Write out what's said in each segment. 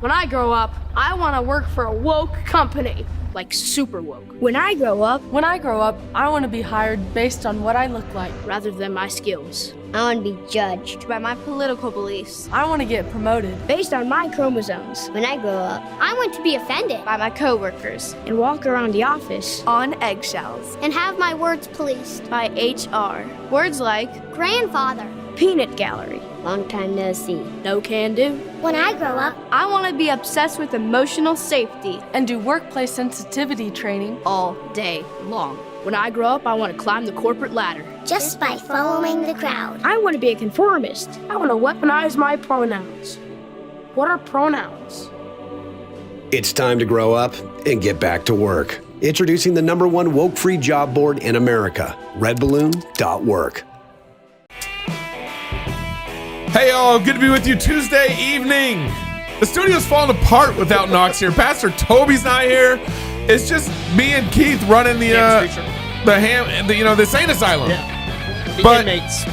When I grow up, I want to work for a woke company, like super woke. When I grow up, I want to be hired based on what I look like, rather than my skills. I want to be judged By my political beliefs. I want to get promoted based on my chromosomes. When I grow up, I want to be offended By my coworkers. and walk around the office On eggshells. and have my words policed. By HR. Words like Grandfather. peanut gallery. Long time no see. no can do. When I grow up, I want to be obsessed with emotional safety and do workplace sensitivity training. all day long. When I grow up, I want to climb the corporate ladder. just by following the crowd. I want to be a conformist. I want to weaponize my pronouns. What are pronouns? It's time to grow up and get back to work. Introducing the #1 woke-free job board in America, redballoon.work. Hey y'all, good to be with you Tuesday evening. The studio's falling apart without Knox here. Pastor Toby's not here. It's just me and Keith running the insane asylum. Yeah. But- Inmates.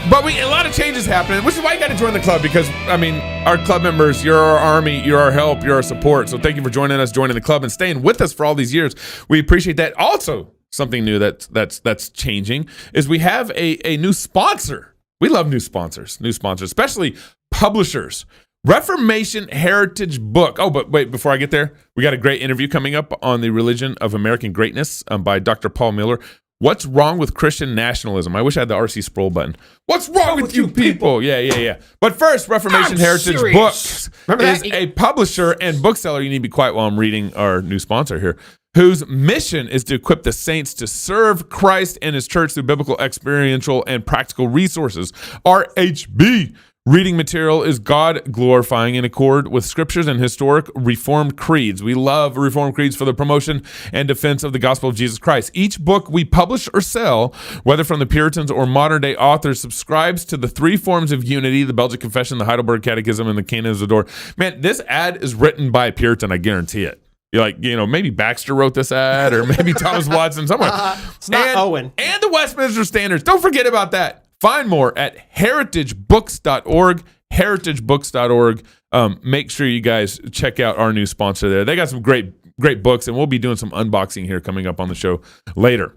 But a lot of changes happening, which is why you got to join the club because, I mean, our club members, you're our army, you're our help, you're our support. So thank you for joining us, joining the club, and staying with us for all these years. We appreciate that. Also, something new that's changing is we have a new sponsor. We love new sponsors, especially publishers. Reformation Heritage Book. Oh, but wait, before I get there, we got a great interview coming up on the religion of American greatness by Dr. Paul Miller. What's wrong with Christian nationalism? I wish I had the RC Sproul button. What's wrong with you people? Yeah. But first, Reformation Heritage Books is a publisher and bookseller. You need to be quiet while I'm reading our new sponsor here, whose mission is to equip the saints to serve Christ and his church through biblical, experiential, and practical resources. RHB. Reading material is God-glorifying in accord with scriptures and historic Reformed creeds. We love Reformed creeds for the promotion and defense of the gospel of Jesus Christ. Each book we publish or sell, whether from the Puritans or modern-day authors, subscribes to the three forms of unity, the Belgic Confession, the Heidelberg Catechism, and the Canons of Dort. Man, this ad is written by a Puritan, I guarantee it. You're like, maybe Baxter wrote this ad, or maybe Thomas Watson, somewhere. It's not Owen. And the Westminster Standards. Don't forget about that. Find more at heritagebooks.org, heritagebooks.org. Make sure you guys check out our new sponsor there. They got some great books, and we'll be doing some unboxing here coming up on the show later.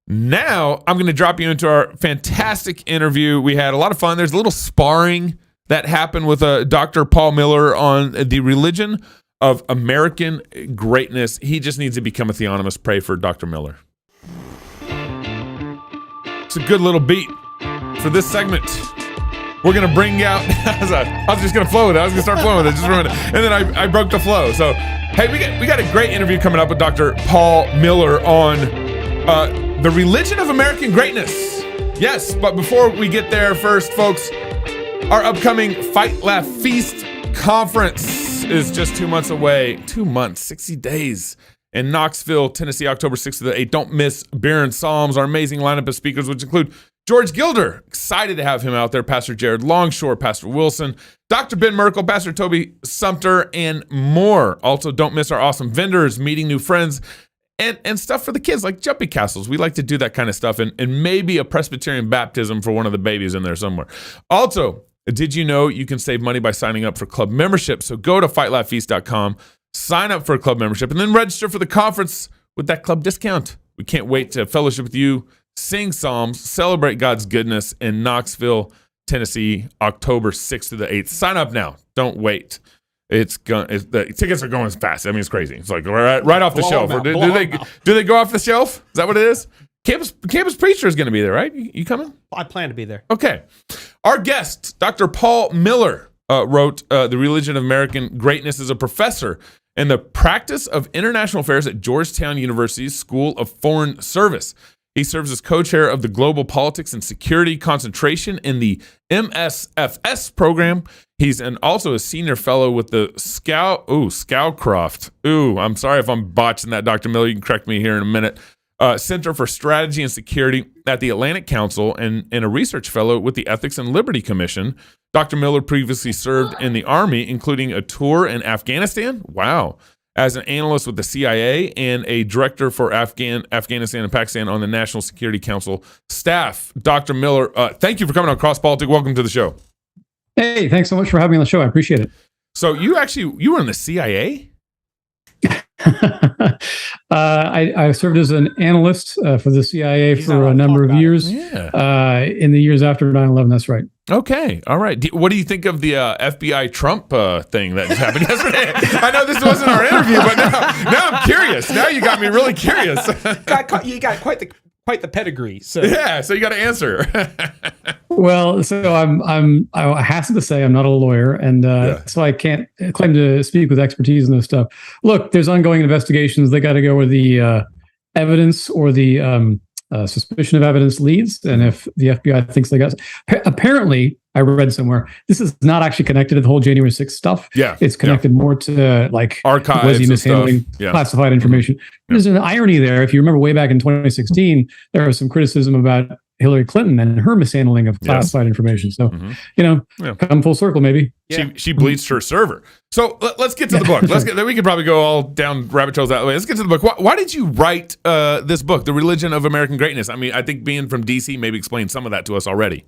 Now, I'm going to drop you into our fantastic interview. We had a lot of fun. There's a little sparring that happened with Dr. Paul Miller on the religion of American greatness. He just needs to become a theonomist. Pray for Dr. Miller. It's a good little beat for this segment. We're going to bring out... I was just going to flow with it. I was going to start flowing with it just for a minute. And then I broke the flow. So, hey, we got a great interview coming up with Dr. Paul Miller on the religion of American greatness. Yes, but before we get there, first, folks, our upcoming Fight, Laugh, Feast conference is just 2 months away. 2 months, 60 days. In Knoxville, Tennessee, October 6th to the 8th. Don't miss Beer and Psalms, our amazing lineup of speakers, which include George Gilder. Excited to have him out there. Pastor Jared Longshore, Pastor Wilson, Dr. Ben Merkel, Pastor Toby Sumter, and more. Also, don't miss our awesome vendors, meeting new friends, and stuff for the kids like jumping castles. We like to do that kind of stuff, and maybe a Presbyterian baptism for one of the babies in there somewhere. Also, did you know you can save money by signing up for club membership? So go to fightlaughfeast.com. Sign up for a club membership, and then register for the conference with that club discount. We can't wait to fellowship with you, sing psalms, celebrate God's goodness in Knoxville, Tennessee, October 6th to the 8th. Sign up now. Don't wait. The tickets are going fast. I mean, it's crazy. It's like right off the shelf. Do they go off the shelf? Is that what it is? Campus Preacher is going to be there, right? You coming? I plan to be there. Okay. Our guest, Dr. Paul Miller, wrote The Religion of American Greatness as a professor in the practice of international affairs at Georgetown University's School of Foreign Service. He serves as co-chair of the Global Politics and Security Concentration in the MSFS program. He's also a senior fellow with the Scowcroft. I'm sorry if I'm botching that, Dr. Miller. You can correct me here in a minute. Center for Strategy and Security at the Atlantic Council and a research fellow with the Ethics and Liberty Commission. Dr. Miller previously served in the Army, including a tour in Afghanistan. Wow. As an analyst with the CIA and a director for Afghanistan and Pakistan on the National Security Council staff. Dr. Miller, thank you for coming on Cross Politic. Welcome to the show. Hey, thanks so much for having me on the show. I appreciate it. So you were in the CIA? I served as an analyst for the CIA for a number of years. Yeah. In the years after 9/11, that's right. Okay, all right. What do you think of the FBI Trump thing that happened yesterday? I know this wasn't our interview, but now I'm curious. Now you got me really curious. You got quite the pedigree. So Yeah, so you got to answer. Well, so I hasten to say I'm not a lawyer, and so I can't claim to speak with expertise in this stuff. Look, there's ongoing investigations. They got to go where the evidence or the suspicion of evidence leads, and if the FBI thinks they got, apparently, I read somewhere this is not actually connected to the whole January 6th stuff. Yeah, it's connected more to like archives, was he mishandling classified information. There's an irony there. If you remember way back in 2016, there was some criticism about Hillary Clinton and her mishandling of classified information. So, come full circle, maybe. She bleached her server. So let's get to the book. We could probably go all down rabbit trails that way. Let's get to the book. Why did you write this book, The Religion of American Greatness? I mean, I think being from DC maybe explained some of that to us already.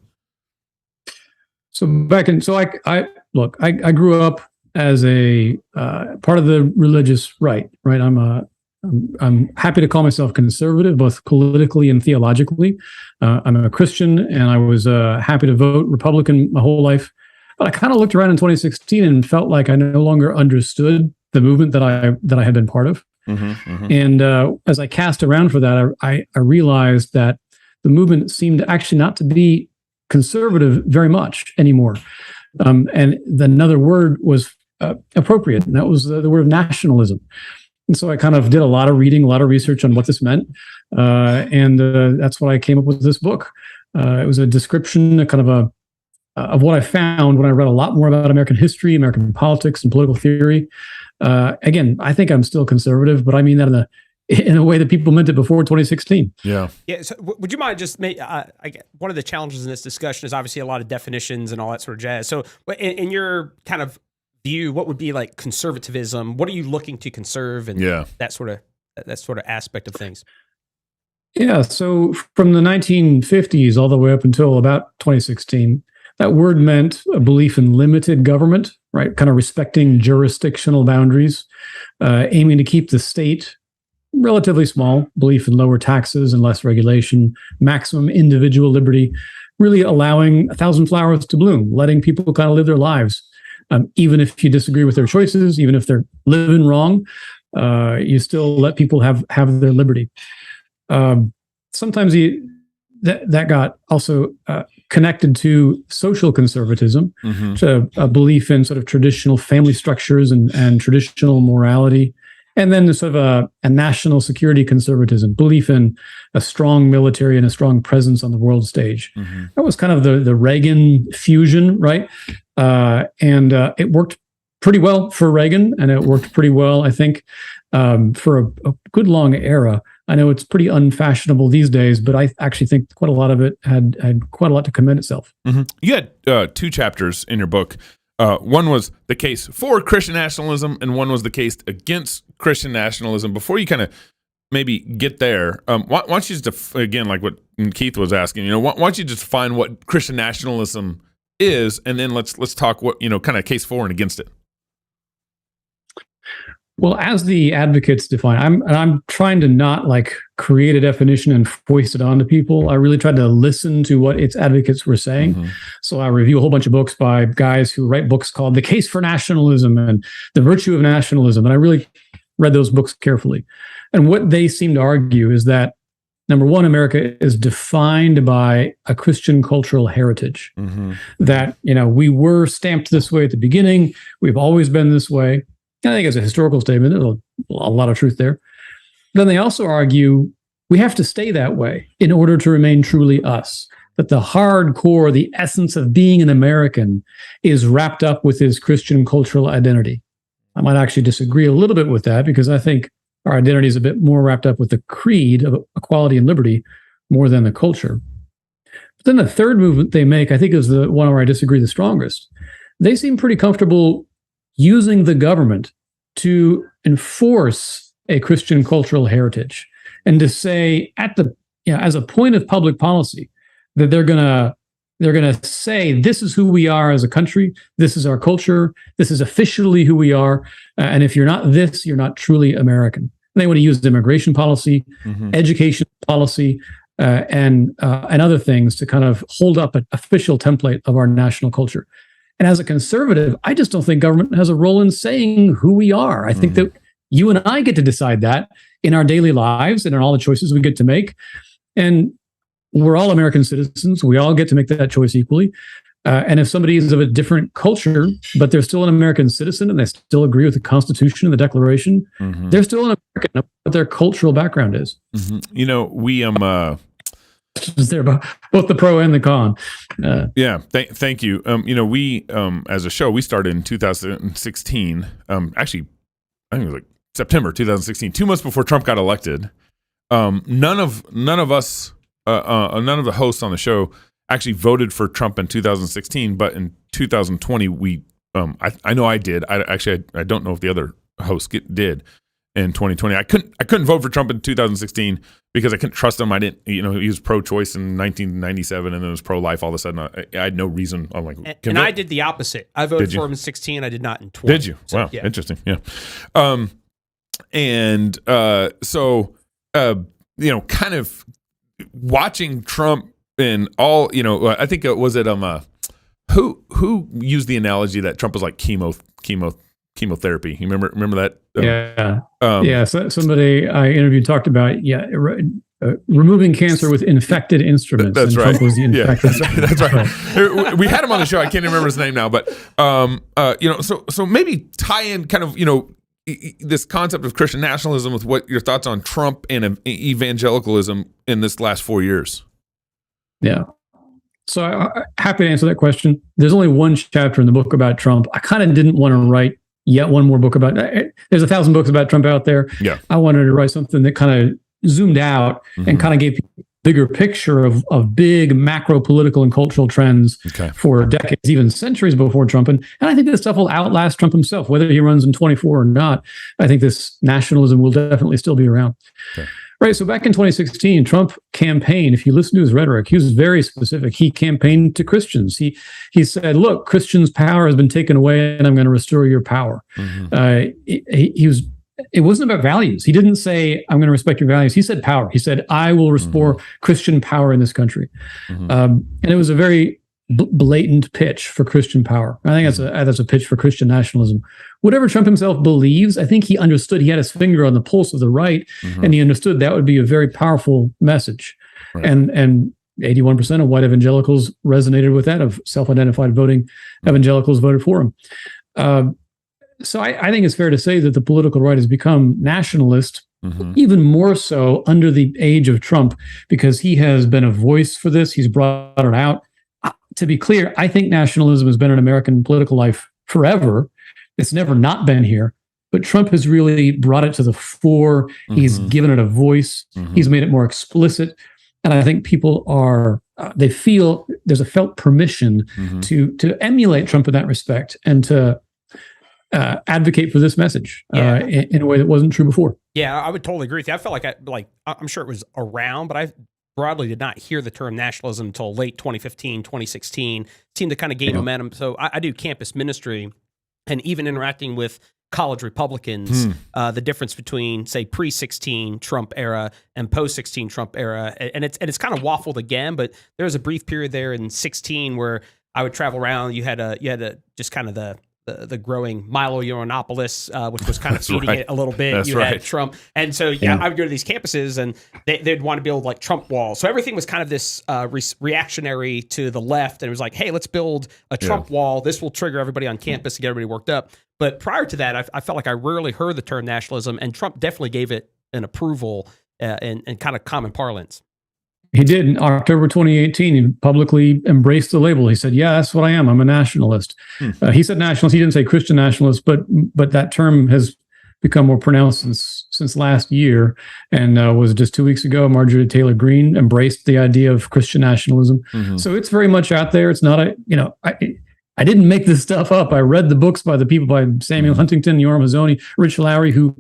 So I grew up as a part of the religious right. I'm happy to call myself conservative, both politically and theologically. I'm a Christian, and I was happy to vote Republican my whole life. But I kind of looked around in 2016 and felt like I no longer understood the movement that I had been part of. And as I cast around for that, I realized that the movement seemed actually not to be conservative very much anymore. And another word was appropriate, and that was the word nationalism. And so I kind of did a lot of reading, a lot of research on what this meant. And that's why I came up with this book. It was a description, of what I found when I read a lot more about American history, American politics, and political theory. Again, I think I'm still conservative, but I mean that in a way that people meant it before 2016. Yeah. So would you mind just one of the challenges in this discussion is obviously a lot of definitions and all that sort of jazz. So in your kind of view, what would be like conservatism? What are you looking to conserve and that sort of aspect of things? Yeah. So from the 1950s all the way up until about 2016, that word meant a belief in limited government, right? Kind of respecting jurisdictional boundaries, aiming to keep the state relatively small, belief in lower taxes and less regulation, maximum individual liberty, really allowing 1,000 flowers to bloom, letting people kind of live their lives. Even if you disagree with their choices, even if they're living wrong, you still let people have their liberty. Sometimes that got also connected to social conservatism, to a belief in sort of traditional family structures and traditional morality, and then sort of a national security conservatism, belief in a strong military and a strong presence on the world stage. That was kind of the Reagan fusion, right? And it worked pretty well for Reagan, and it worked pretty well, I think, for a good long era. I know it's pretty unfashionable these days, but I actually think quite a lot of it had quite a lot to commend itself. You had two chapters in your book. One was the case for Christian nationalism, and one was the case against Christian nationalism. Before you kind of maybe get there, why don't you just, again, like what Keith was asking, why don't you just define what Christian nationalism is, and then let's talk what, kind of case for and against it. Well, as the advocates define, I'm trying to not like create a definition and foist it onto people. I really tried to listen to what its advocates were saying. So I review a whole bunch of books by guys who write books called The Case for Nationalism and The Virtue of Nationalism. And I really read those books carefully. And what they seem to argue is that, number one, America is defined by a Christian cultural heritage. That, we were stamped this way at the beginning. We've always been this way. I think it's a historical statement. There's a lot of truth there. Then they also argue we have to stay that way in order to remain truly us. That the hardcore, the essence of being an American is wrapped up with his Christian cultural identity. I might actually disagree a little bit with that because I think our identity is a bit more wrapped up with the creed of equality and liberty more than the culture. But then the third movement they make, I think, is the one where I disagree the strongest. They seem pretty comfortable using the government to enforce a Christian cultural heritage and to say as a point of public policy that they're going to They're going to say, this is who we are as a country. This is our culture. This is officially who we are. And if you're not this, you're not truly American. And they want to use immigration policy, education policy, and other things to kind of hold up an official template of our national culture. And as a conservative, I just don't think government has a role in saying who we are. I think that you and I get to decide that in our daily lives and in all the choices we get to make. And we're all American citizens. We all get to make that choice equally. And if somebody is of a different culture, but they're still an American citizen and they still agree with the Constitution and the Declaration, they're still an American, what their cultural background is. You know, we There, both the pro and the con. Thank you. You know, we as a show, we started in 2016. Actually, I think it was like September 2016, 2 months before Trump got elected. None of us, none of the hosts on the show actually voted for Trump in 2016, but in 2020, we, I know I did. I don't know if the other hosts did in 2020. I couldn't vote for Trump in 2016 because I couldn't trust him. I didn't, he was pro-choice in 1997 and then it was pro-life all of a sudden. I had no reason. I'm like, and I did the opposite. I voted for him in 16. I did not in 20. Did you? So, wow. Yeah. Interesting. Yeah. Kind of watching Trump and all, I think it was who used the analogy that Trump was like chemotherapy. You remember that? So somebody I interviewed talked about removing cancer with infected instruments. That's and right. Trump was the infected. That's right. We had him on the show. I can't remember his name now, but so maybe tie in kind of this concept of Christian nationalism with what your thoughts on Trump and evangelicalism in this last 4 years. Yeah. So I'm happy to answer that question. There's only one chapter in the book about Trump. I kind of didn't want to write yet one more book about it. There's 1,000 books about Trump out there. Yeah. I wanted to write something that kind of zoomed out and kind of gave people a bigger picture of big macro political and cultural trends for decades, even centuries before Trump. And I think this stuff will outlast Trump himself, whether he runs in 24 or not. I think this nationalism will definitely still be around. Okay. Right. So back in 2016, Trump campaigned, if you listen to his rhetoric, he was very specific. He campaigned to Christians. He said, look, Christians' power has been taken away and I'm going to restore your power. It wasn't about values. He didn't say, I'm going to respect your values. He said power. He said, I will restore Christian power in this country. And it was a very blatant pitch for Christian power. I think that's a pitch for Christian nationalism. Whatever Trump himself believes, I think he understood he had his finger on the pulse of the right, and he understood that would be a very powerful message. Right. And 81% of white evangelicals resonated with that, of self-identified voting evangelicals voted for him. So I think it's fair to say that the political right has become nationalist, even more so under the age of Trump, because he has been a voice for this. He's brought it out. To be clear, I think nationalism has been in American political life forever. It's never not been here, but Trump has really brought it to the fore. He's given it a voice. He's made it more explicit. And I think people they feel there's a felt permission to emulate Trump in that respect and to advocate for this message in a way that wasn't true before. Yeah, I would totally agree with you. I felt like I'm sure it was around, but I broadly did not hear the term nationalism until late 2015, 2016. It seemed to kind of gain momentum. So I do campus ministry, and even interacting with college Republicans, the difference between, say, pre-16 Trump era and post-16 Trump era, and it's kind of waffled again. But there was a brief period there in 16 where I would travel around. You had a just kind of the growing Milo Yiannopoulos, which was kind of feeding it a little bit. That's you had Trump. And so, I would go to these campuses and they'd want to build like Trump walls. So everything was kind of this reactionary to the left. And it was like, hey, let's build a Trump wall. This will trigger everybody on campus and get everybody worked up. But prior to that, I felt like I rarely heard the term nationalism, and Trump definitely gave it an approval in kind of common parlance. He did in October 2018. He publicly embraced the label. He said, "Yeah, that's what I am. I'm a nationalist." He said nationalist. He didn't say Christian nationalist, but that term has become more pronounced since last year. And was just 2 weeks ago, Marjorie Taylor Greene embraced the idea of Christian nationalism. So it's very much out there. It's not I didn't make this stuff up. I read the books by the people, by Samuel Huntington, Yoram Hazony, Rich Lowry, who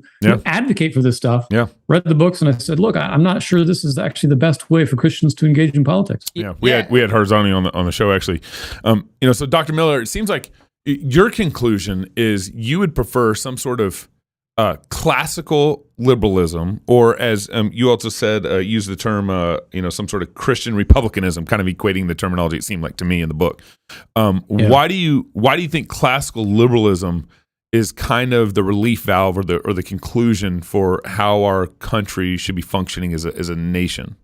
advocate for this stuff. Yeah. Read the books, and I said, look, I'm not sure this is actually the best way for Christians to engage in politics. Yeah, we had Hazony on the show actually. So Dr. Miller, it seems like your conclusion is you would prefer some sort of classical liberalism, or as you also said, use the term, some sort of Christian republicanism, kind of equating the terminology. It seemed like to me in the book. Why do you think classical liberalism is kind of the relief valve or the conclusion for how our country should be functioning as a nation?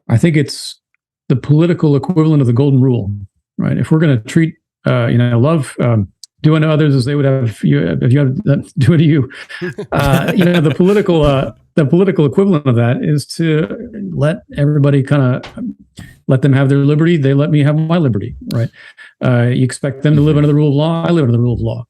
I think it's the political equivalent of the golden rule, right? If we're going to treat, love. Do unto others as they would have you. If you have do unto you, the political equivalent of that is to let everybody let them have their liberty. They let me have my liberty, right? You expect them to live under the rule of law. I live under the rule of law.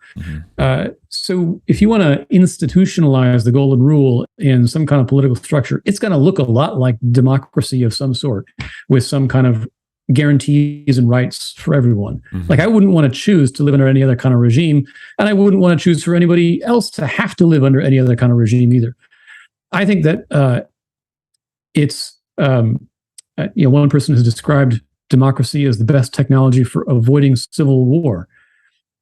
So if you want to institutionalize the golden rule in some kind of political structure, it's going to look a lot like democracy of some sort, with some kind of guarantees and rights for everyone. Like, I wouldn't want to choose to live under any other kind of regime, and I wouldn't want to choose for anybody else to have to live under any other kind of regime either. I think that it's one person has described democracy as the best technology for avoiding civil war.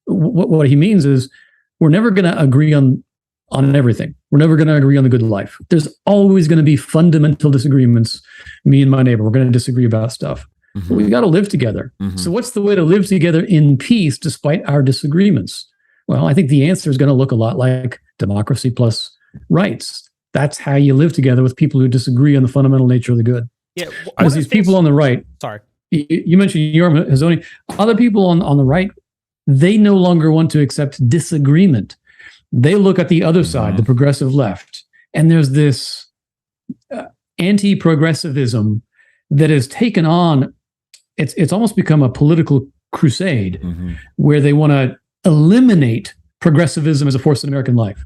What he means is we're never going to agree on everything. We're never going to agree on the good life. There's always going to be fundamental disagreements. Me and my neighbor, we're going to disagree about stuff. But we got to live together. So what's the way to live together in peace despite our disagreements? Well, I think the answer is going to look a lot like democracy plus rights. That's how you live together with people who disagree on the fundamental nature of the good. Yeah, because these people on the right, you mentioned Yoram Hazony, other people on the right, they no longer want to accept disagreement. They look at the other side, the progressive left, and there's this anti-progressivism that has taken on. It's almost become a political crusade where they want to eliminate progressivism as a force in American life.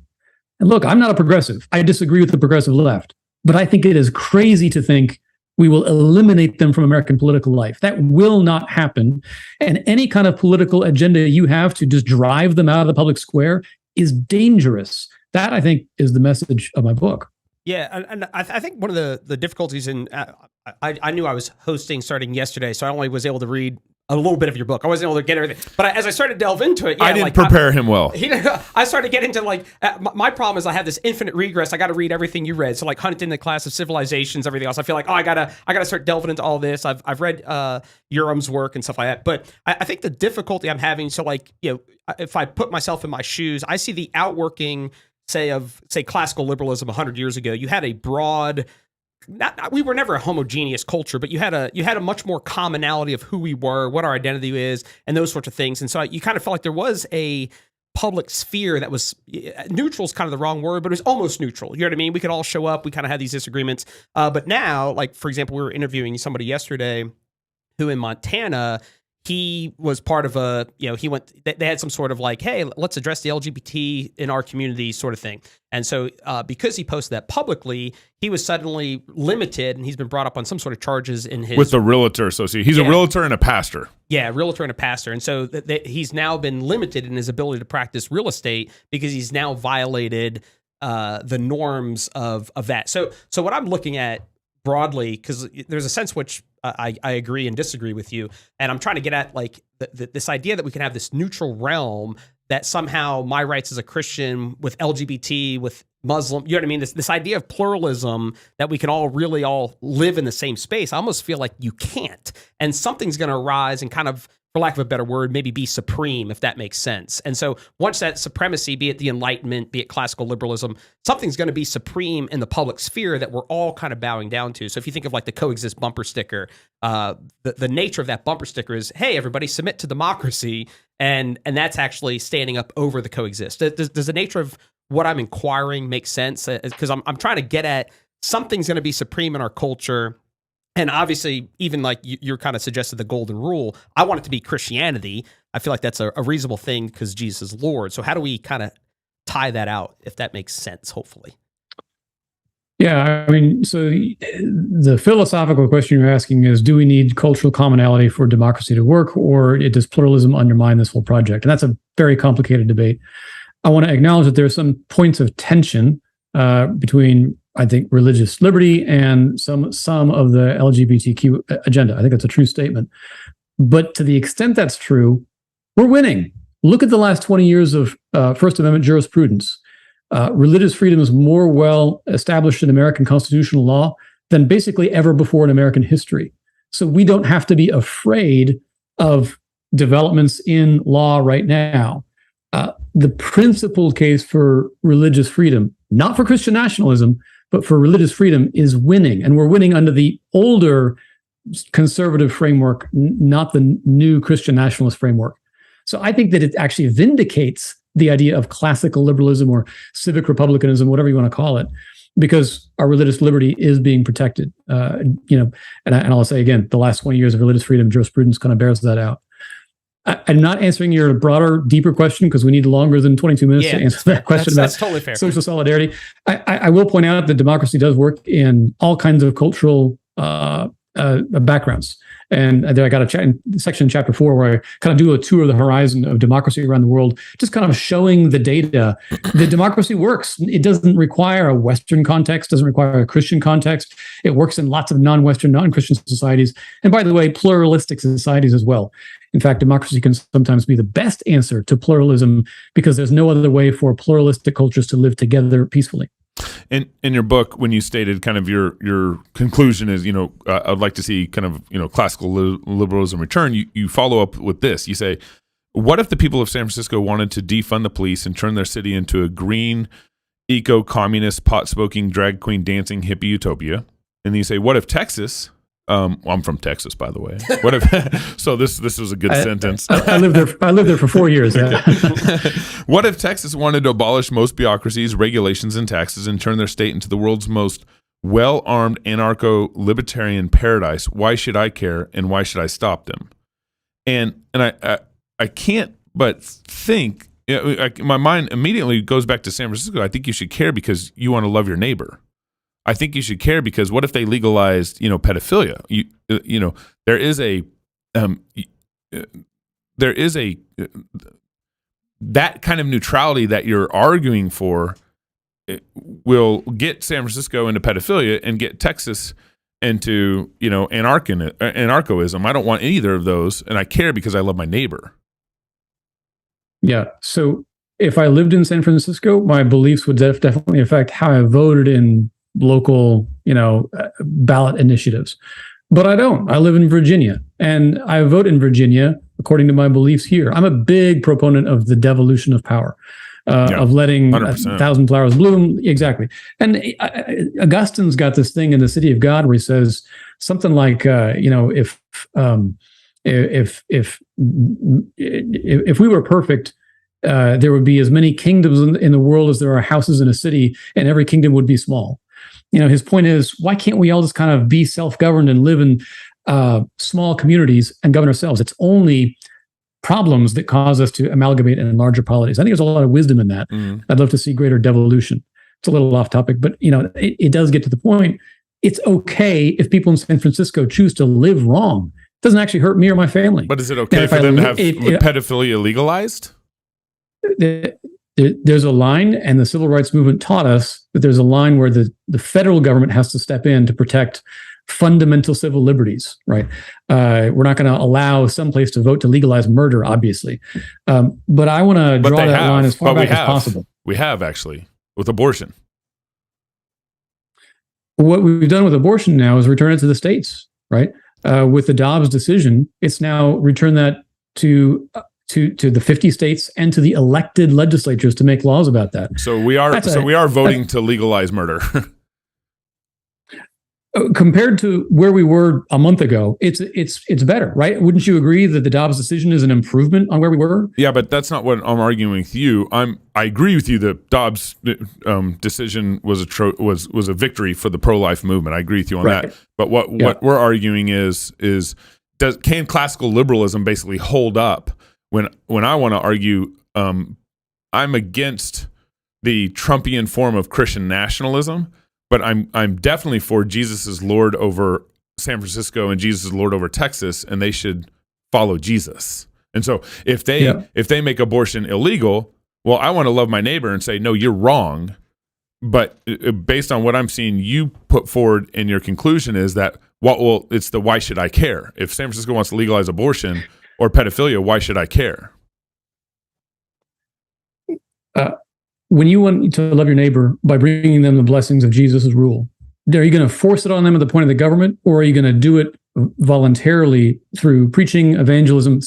And look, I'm not a progressive. I disagree with the progressive left, but I think it is crazy to think we will eliminate them from American political life. That will not happen. And any kind of political agenda you have to just drive them out of the public square is dangerous. That, I think, is the message of my book. Yeah, and I think one of the difficulties in I knew I was hosting starting yesterday, so I only was able to read a little bit of your book. I wasn't able to get everything, but as I started to delve into it, I didn't prepare him well. I started getting into my problem is I have this infinite regress. I got to read everything you read. So Huntington, the Class of Civilizations, everything else. I feel like I gotta start delving into all this. I've read Uram's work and stuff like that. But I think the difficulty I'm having. So if I put myself in my shoes, I see the outworking, say classical liberalism 100 years ago. You had a broad. We were never a homogeneous culture, but you had a much more commonality of who we were, what our identity is, and those sorts of things. And so you kind of felt like there was a public sphere that was neutral is kind of the wrong word, but it was almost neutral. You know what I mean? We could all show up. We kind of had these disagreements. But now, for example, we were interviewing somebody yesterday who in Montana, he was part of they had some sort of hey, let's address the LGBT in our community sort of thing. And so because he posted that publicly, he was suddenly limited, and he's been brought up on some sort of charges in his... With the Realtor Association. He's a realtor and a pastor. Yeah, realtor and a pastor. And so he's now been limited in his ability to practice real estate because he's now violated the norms of that. So what I'm looking at broadly, because there's a sense which I agree and disagree with you, and I'm trying to get at this idea that we can have this neutral realm that somehow my rights as a Christian with LGBT, with Muslim, you know what I mean? This idea of pluralism that we can all live in the same space. I almost feel like you can't, and something's going to arise and kind of, for lack of a better word, maybe be supreme, if that makes sense. And so once that supremacy, be it the Enlightenment, be it classical liberalism, something's going to be supreme in the public sphere that we're all kind of bowing down to. So if you think of the coexist bumper sticker, the nature of that bumper sticker is, hey, everybody submit to democracy. And that's actually standing up over the coexist. Does the nature of what I'm inquiring make sense? Because I'm trying to get at something's going to be supreme in our culture. And obviously, even you're kind of suggested the golden rule, I want it to be Christianity. I feel like that's a reasonable thing because Jesus is Lord. So how do we kind of tie that out, if that makes sense, hopefully? Yeah, I mean, so the philosophical question you're asking is, do we need cultural commonality for democracy to work, or does pluralism undermine this whole project? And that's a very complicated debate. I want to acknowledge that there are some points of tension between, I think, religious liberty and some of the LGBTQ agenda. I think that's a true statement. But to the extent that's true, we're winning. Look at the last 20 years of First Amendment jurisprudence. Religious freedom is more well established in American constitutional law than basically ever before in American history. So we don't have to be afraid of developments in law right now. The principled case for religious freedom, not for Christian nationalism, but for religious freedom, is winning. And we're winning under the older conservative framework, not the new Christian nationalist framework. So I think that it actually vindicates the idea of classical liberalism or civic republicanism, whatever you want to call it, because our religious liberty is being protected. And I'll say again, the last 20 years of religious freedom jurisprudence kind of bears that out. I'm not answering your broader, deeper question because we need longer than 22 minutes to answer that question that's about totally fair. social solidarity. I will point out that democracy does work in all kinds of cultural backgrounds. And then I got a section in chapter 4 where I kind of do a tour of the horizon of democracy around the world, just kind of showing the data that democracy works. It doesn't require a Western context, doesn't require a Christian context. It works in lots of non-Western, non-Christian societies. And by the way, pluralistic societies as well. In fact, democracy can sometimes be the best answer to pluralism because there's no other way for pluralistic cultures to live together peacefully. In your book, when you stated kind of your conclusion is, I'd like to see kind of, classical liberalism return, you follow up with this. You say, what if the people of San Francisco wanted to defund the police and turn their city into a green, eco-communist, pot-smoking, drag queen dancing hippie utopia? And then you say, what if Texas... I'm from Texas, by the way. What if? So this was a good sentence. I lived there for 4 years. Yeah. What if Texas wanted to abolish most bureaucracies, regulations, and taxes, and turn their state into the world's most well-armed anarcho-libertarian paradise? Why should I care, and why should I stop them? And I can't but think. My mind immediately goes back to San Francisco. I think you should care because you want to love your neighbor. I think you should care because what if they legalized, pedophilia? There is a that kind of neutrality that you're arguing for will get San Francisco into pedophilia and get Texas into, anarchoism. I don't want either of those, and I care because I love my neighbor. Yeah. So if I lived in San Francisco, my beliefs would definitely affect how I voted in local, ballot initiatives. But I don't. I live in Virginia, and I vote in Virginia according to my beliefs here. I'm a big proponent of the devolution of power, of letting 1,000 flowers bloom. Exactly. And Augustine's got this thing in the City of God where he says something like, if we were perfect, there would be as many kingdoms in the world as there are houses in a city, and every kingdom would be small. His point is, why can't we all just kind of be self-governed and live in small communities and govern ourselves? It's only problems that cause us to amalgamate in larger polities. I think there's a lot of wisdom in that. I'd love to see greater devolution. It's a little off topic, but it does get to the point. It's okay if people in San Francisco choose to live wrong. It doesn't actually hurt me or my family. But is it okay for them to have pedophilia legalized? There's a line, and the civil rights movement taught us that there's a line where the federal government has to step in to protect fundamental civil liberties, right? We're not going to allow some place to vote to legalize murder, obviously. But I want to draw that line as far back as possible. We have, actually, with abortion. What we've done with abortion now is return it to the states, right? With the Dobbs decision, it's now returned that to the 50 states and to the elected legislatures to make laws about that. So we are voting to legalize murder. Compared to where we were a month ago, it's better, right? Wouldn't you agree that the Dobbs decision is an improvement on where we were? Yeah, but that's not what I'm arguing with you. I agree with you that Dobbs' decision was a victory for the pro-life movement. I agree with you on that. But what we're arguing is can classical liberalism basically hold up? When I want to argue, I'm against the Trumpian form of Christian nationalism, but I'm definitely for Jesus is Lord over San Francisco and Jesus is Lord over Texas, and they should follow Jesus. And so if they make abortion illegal, well, I want to love my neighbor and say, no, you're wrong. But based on what I'm seeing you put forward in your conclusion is that, well, it's the why should I care? If San Francisco wants to legalize abortion or pedophilia, why should I care? When you want to love your neighbor by bringing them the blessings of Jesus' rule, are you going to force it on them at the point of the government, or are you going to do it voluntarily through preaching, evangelism,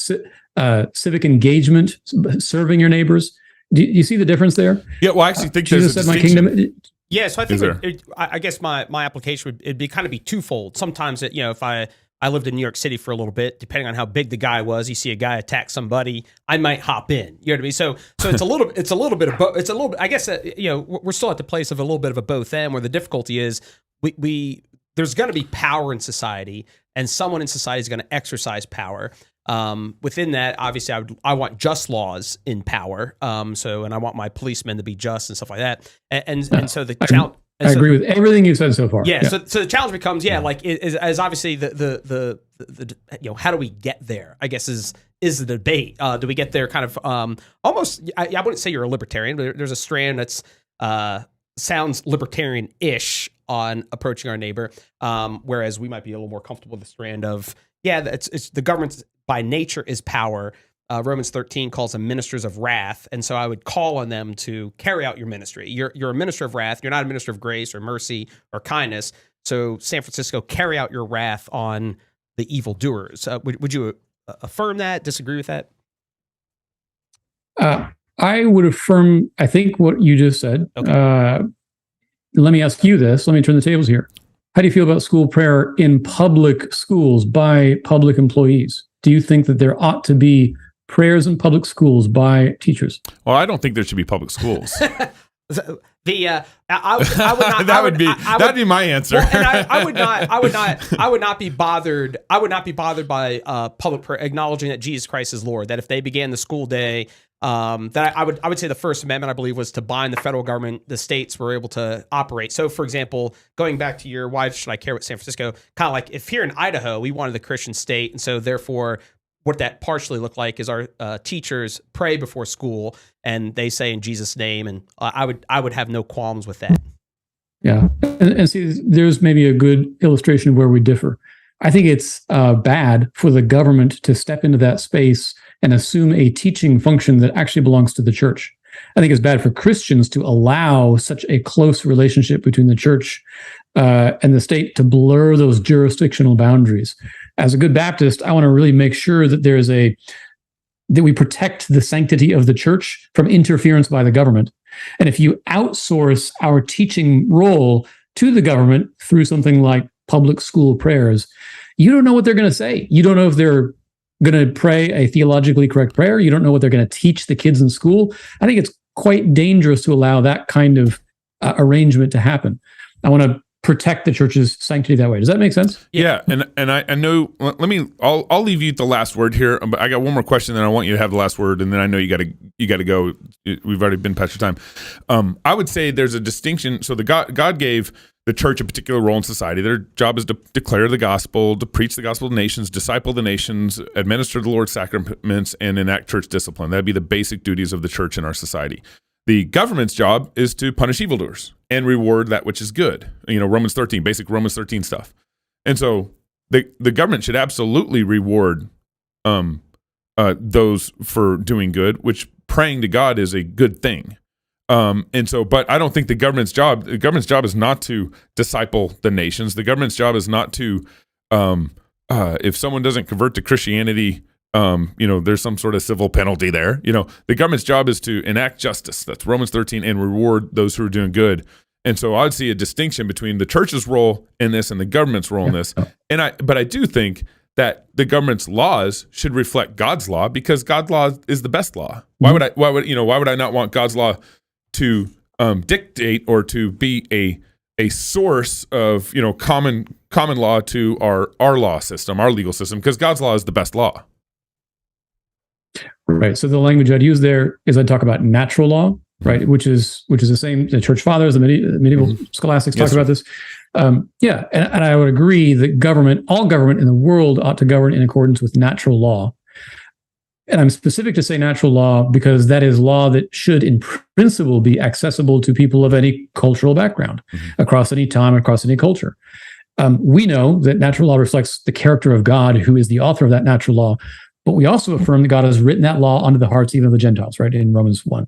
civic engagement, serving your neighbors? Do you see the difference there? Yeah, well, I actually think Jesus there's a said, distinction. "My kingdom." Yeah, so I think I guess my application would it'd be kind of be twofold. Sometimes if I lived in New York City for a little bit, depending on how big the guy was, you see a guy attack somebody, I might hop in. You know what I mean? So it's a little bit of both. It's a little bit. I guess we're still at the place of a little bit of a both end, where the difficulty is we there's going to be power in society, and someone in society is going to exercise power. Within that, obviously, I want just laws in power. And I want my policemen to be just and stuff like that. And so the challenge. I agree with everything you've said so far. Yeah. So the challenge becomes, like, is obviously the how do we get there? I guess is the debate. Do we get there kind of almost? I wouldn't say you're a libertarian, but there's a strand that's sounds libertarian-ish on approaching our neighbor, whereas we might be a little more comfortable with the strand of it's the government's by nature is power. Romans 13 calls them ministers of wrath. And so I would call on them to carry out your ministry. You're a minister of wrath. You're not a minister of grace or mercy or kindness. So San Francisco, carry out your wrath on the evildoers. Would you affirm that, disagree with that? I would affirm, I think, what you just said. Okay. Let me ask you this. Let me turn the tables here. How do you feel about school prayer in public schools by public employees? Do you think that there ought to be prayers in public schools by teachers? Well, I don't think there should be public schools. I would not. That'd be my answer. Well, and I would not be bothered. I would not be bothered by public prayer acknowledging that Jesus Christ is Lord. That if they began the school day, that I would say the First Amendment, I believe, was to bind the federal government. The states were able to operate. So, for example, going back to your why should I care what San Francisco? Kind of like if here in Idaho we wanted the Christian state, and so therefore, what that partially looked like is our teachers pray before school and they say in Jesus' name, and I would have no qualms with that. Yeah, and see, there's maybe a good illustration of where we differ. I think it's bad for the government to step into that space and assume a teaching function that actually belongs to the church. I think it's bad for Christians to allow such a close relationship between the church and the state to blur those jurisdictional boundaries. As a good Baptist, I want to really make sure that that we protect the sanctity of the church from interference by the government. And if you outsource our teaching role to the government through something like public school prayers, you don't know what they're going to say. You don't know if they're going to pray a theologically correct prayer. You don't know what they're going to teach the kids in school. I think it's quite dangerous to allow that kind of arrangement to happen. I want to protect the church's sanctity that way. Does that make sense? Yeah, and I know. I'll leave you the last word here. But I got one more question, then I want you to have the last word, and then I know you got to go. We've already been past your time. I would say there's a distinction. So God gave the church a particular role in society. Their job is to declare the gospel, to preach the gospel to nations, disciple the nations, administer the Lord's sacraments, and enact church discipline. That'd be the basic duties of the church in our society. The government's job is to punish evildoers and reward that which is good. Romans 13, basic Romans 13 stuff. And so the government should absolutely reward those for doing good, which praying to God is a good thing. But I don't think the government's job is not to disciple the nations. The government's job is not to, if someone doesn't convert to Christianity, there's some sort of civil penalty there. The government's job is to enact justice. That's Romans 13, and reward those who are doing good. And so I'd see a distinction between the church's role in this and the government's role in this. But I do think that the government's laws should reflect God's law, because God's law is the best law. Why would I not want God's law to dictate or to be a source of common law to our law system, our legal system, because God's law is the best law. Right. So the language I'd use there is I'd talk about natural law, right? Which is the same. The church fathers, the medieval scholastics talked about this. And I would agree that all government in the world ought to govern in accordance with natural law. And I'm specific to say natural law because that is law that should, in principle, be accessible to people of any cultural background, across any time, across any culture. We know that natural law reflects the character of God, who is the author of that natural law. But we also affirm that God has written that law onto the hearts even of the Gentiles, right, in Romans 1.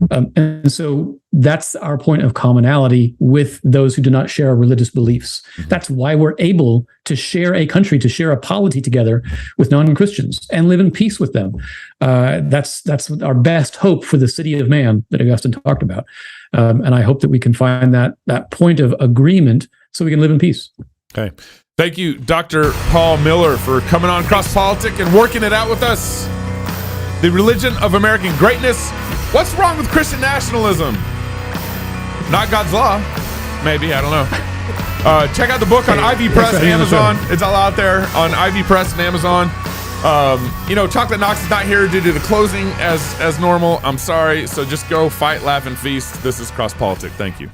And so that's our point of commonality with those who do not share religious beliefs. That's why we're able to share a country, to share a polity together with non-Christians and live in peace with them. That's our best hope for the city of man that Augustine talked about. And I hope that we can find that point of agreement so we can live in peace. Okay. Thank you, Dr. Paul Miller, for coming on Cross Politic and working it out with us. The religion of American greatness. What's wrong with Christian nationalism? Not God's law. Maybe, I don't know. Check out the book on Ivy Press and Amazon. It's all out there on Ivy Press and Amazon. Chocolate Knox is not here due to the closing as normal. I'm sorry. So just go fight, laugh, and feast. This is Cross Politic. Thank you.